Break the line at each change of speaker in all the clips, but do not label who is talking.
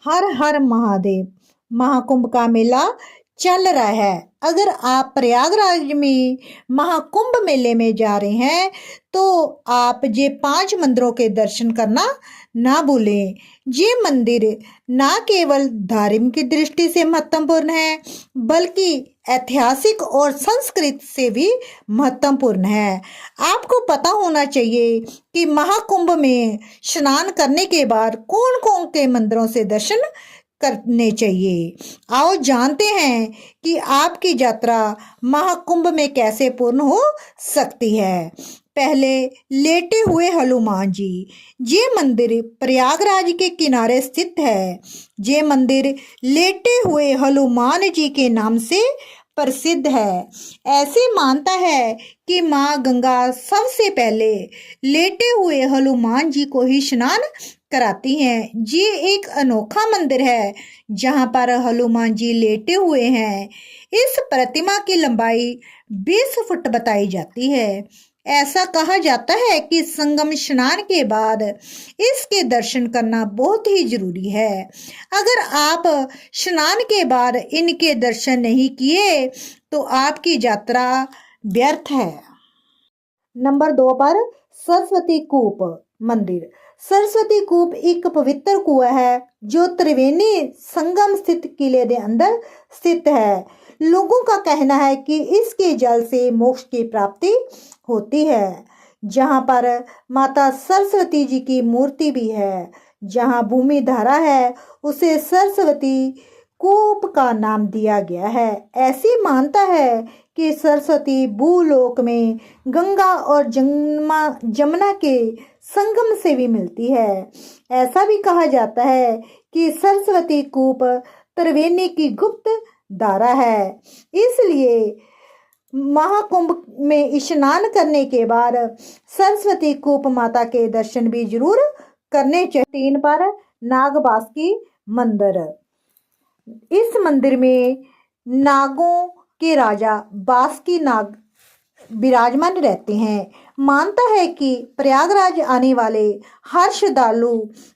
हर हर महादेव। महाकुंभ का मेला चल रहा है। अगर आप प्रयागराज में महाकुंभ मेले में जा रहे हैं तो आप ये 5 मंदिरों के दर्शन करना ना भूलें। ये मंदिर ना केवल धार्मिक दृष्टि से महत्वपूर्ण है बल्कि ऐतिहासिक और संस्कृत से भी महत्वपूर्ण है। आपको पता होना चाहिए कि महाकुंभ में स्नान करने के बाद कौन कौन के मंदिरों से दर्शन करने चाहिए। आओ जानते हैं कि आपकी यात्रा महाकुंभ में कैसे पूर्ण हो सकती है। पहले लेटे हुए हनुमान जी। ये मंदिर प्रयागराज के किनारे स्थित है। ये मंदिर लेटे हुए हनुमान जी के नाम से प्रसिद्ध है। ऐसे मानता है कि माँ गंगा सबसे पहले लेटे हुए हनुमान जी को ही स्नान कराती हैं। ये एक अनोखा मंदिर है जहाँ पर हनुमान जी लेटे हुए हैं। इस प्रतिमा की लंबाई 20 फुट बताई जाती है। ऐसा कहा जाता है कि संगम स्नान के बाद इसके दर्शन करना बहुत ही जरूरी है। अगर आप स्नान के बाद इनके दर्शन नहीं किए तो आपकी यात्रा व्यर्थ है। नंबर 2 पर सरस्वती कूप मंदिर। सरस्वती कूप एक पवित्र कुआं है जो त्रिवेणी संगम स्थित किले के अंदर स्थित है। लोगों का कहना है कि इसके जल से मोक्ष की प्राप्ति होती है। जहाँ पर माता सरस्वती जी की मूर्ति भी है। जहाँ भूमि धारा है उसे सरस्वती कूप का नाम दिया गया है। ऐसी मानता है कि सरस्वती भूलोक में गंगा और जमुना के संगम से भी मिलती है। ऐसा भी कहा जाता है कि सरस्वती कूप त्रिवेणी की गुप्त धारा है। इसलिए महाकुंभ में स्नान करने के बाद सरस्वती कूप माता के दर्शन भी जरूर करने चाहिए। 3 पर नागबासुकी मंदिर। इस मंदिर में नागों के राजा बासुकी नाग विराजमान रहते हैं। मानता है कि प्रयागराज आने वाले हर श्रद्धालु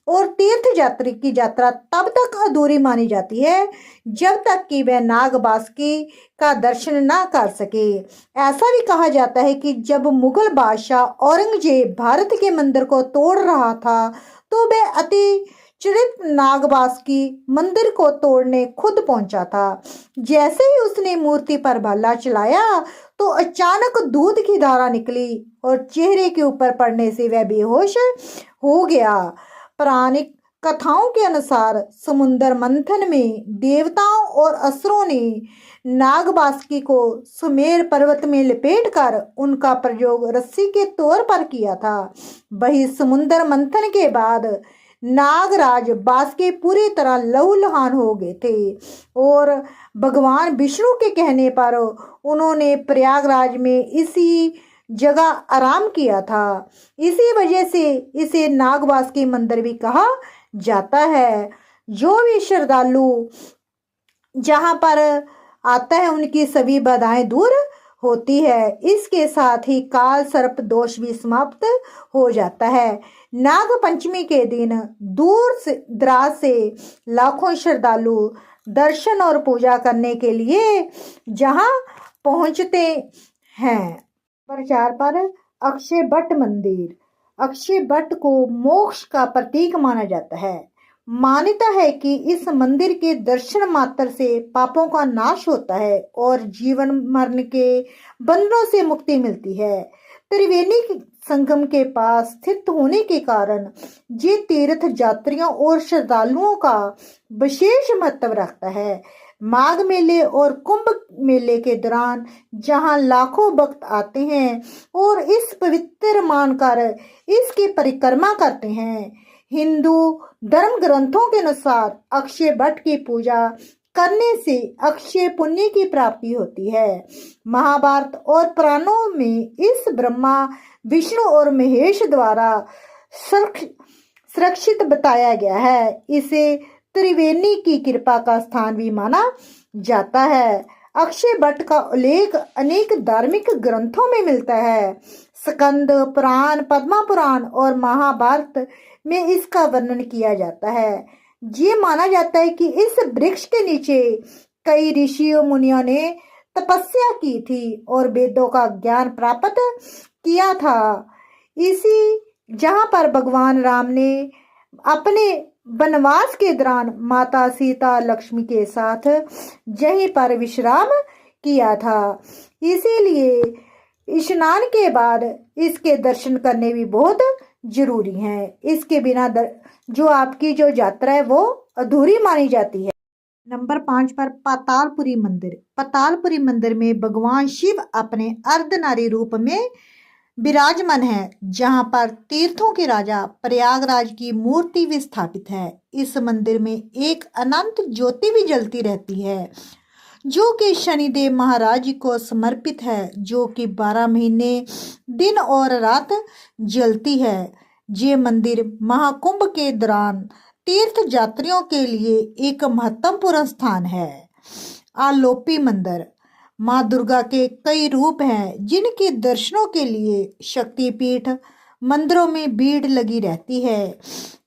और तीर्थ यात्री की यात्रा तब तक अधूरी मानी जाती है जब तक कि वह नाग बासुकी का दर्शन ना कर सके। ऐसा भी कहा जाता है कि जब मुगल बादशाह औरंगजेब भारत के मंदिर को तोड़ रहा था तो वह अति चरित नागबासुकी मंदिर को तोड़ने खुद पहुंचा था। जैसे ही उसने मूर्ति पर भाला चलाया तो अचानक दूध की धारा निकली और चेहरे के ऊपर पड़ने से वह बेहोश हो गया। पौराणिक कथाओं के अनुसार समुद्र मंथन में देवताओं और असुरों ने नागबासुकी को सुमेर पर्वत में लपेटकर उनका प्रयोग रस्सी के तौर पर किया था। वही समुद्र मंथन के बाद नागराज बासुकी पूरी तरह लहूलुहान हो गए थे और भगवान विष्णु के कहने पर उन्होंने प्रयागराज में इसी जगह आराम किया था। इसी वजह से इसे नागबासुकी मंदिर भी कहा जाता है। जो भी श्रद्धालु जहाँ पर आता है उनकी सभी बाधाएं दूर होती है। इसके साथ ही काल सर्प दोष भी समाप्त हो जाता है। नाग पंचमी के दिन दूर से दराज से लाखों श्रद्धालु दर्शन और पूजा करने के लिए जहां पहुंचते हैं। प्रचार पर अक्षय वट मंदिर। अक्षय वट को मोक्ष का प्रतीक माना जाता है। मान्यता है कि इस मंदिर के दर्शन मात्र से पापों का नाश होता है और जीवन मरण के बंधनों से मुक्ति मिलती है। त्रिवेणी संगम के पास स्थित होने के कारण ये तीर्थ यात्रियों और श्रद्धालुओं का विशेष महत्व रखता है। माघ मेले और कुंभ मेले के दौरान जहां लाखों भक्त आते हैं और इस पवित्र मानकर इसकी परिक्रमा करते हैं। हिंदू धर्म ग्रंथों के अनुसार अक्षय वट की पूजा करने से अक्षय पुण्य की प्राप्ति होती है। महाभारत और पुराणों में इस ब्रह्मा विष्णु और महेश द्वारा सुरक्षित बताया गया है। इसे त्रिवेणी की कृपा का स्थान भी माना जाता है। अक्षय वट का उल्लेख अनेक धार्मिक ग्रंथों में मिलता है। स्कंद पुराण, पद्म पुराण और महाभारत में इसका वर्णन किया जाता है। ये माना जाता है कि इस वृक्ष के नीचे कई ऋषियों मुनियों ने तपस्या की थी और वेदों का ज्ञान प्राप्त किया था। इसी जहां पर भगवान राम ने अपने वनवास के दौरान माता सीता लक्ष्मी के साथ यहीं पर विश्राम किया था। इसीलिए स्नान के बाद इसके दर्शन करने भी बहुत जरूरी हैं। इसके बिना जो आपकी जो यात्रा है वो अधूरी मानी जाती है। नंबर 5 पर पातालपुरी मंदिर। पातालपुरी मंदिर में भगवान शिव अपने अर्धनारी रूप में विराजमान है, जहां पर तीर्थों के राजा प्रयागराज की मूर्ति भी स्थापित है। इस मंदिर में एक अनंत ज्योति भी जलती रहती है, जो कि शनिदेव महाराज को समर्पित है, जो कि 12 महीने दिन और रात जलती है। ये मंदिर महाकुंभ के दौरान तीर्थ यात्रियों के लिए एक महत्वपूर्ण स्थान है। आलोपी मंदिर। माँ दुर्गा के कई रूप हैं, जिनके दर्शनों के लिए शक्तिपीठ मंदिरों में भीड़ लगी रहती है।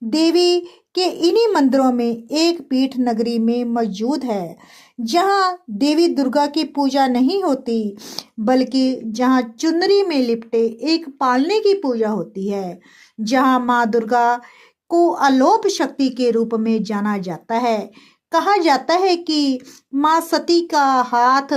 देवी के इन्हीं मंदिरों में एक पीठ नगरी में मौजूद है, जहां देवी दुर्गा की पूजा नहीं होती, बल्कि जहां चुनरी में लिपटे एक पालने की पूजा होती है, जहां माँ दुर्गा को अलोप शक्ति के रूप में जाना जाता है। कहा जाता है कि माँ सती का हाथ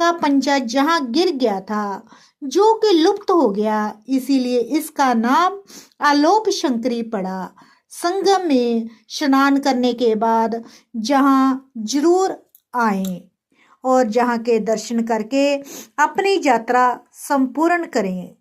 का पंजा जहां गिर गया था, जो कि लुप्त हो गया, इसीलिए इसका नाम आलोप शंकरी पड़ा। संगम में स्नान करने के बाद जहां जरूर आए और जहां के दर्शन करके अपनी यात्रा संपूर्ण करें।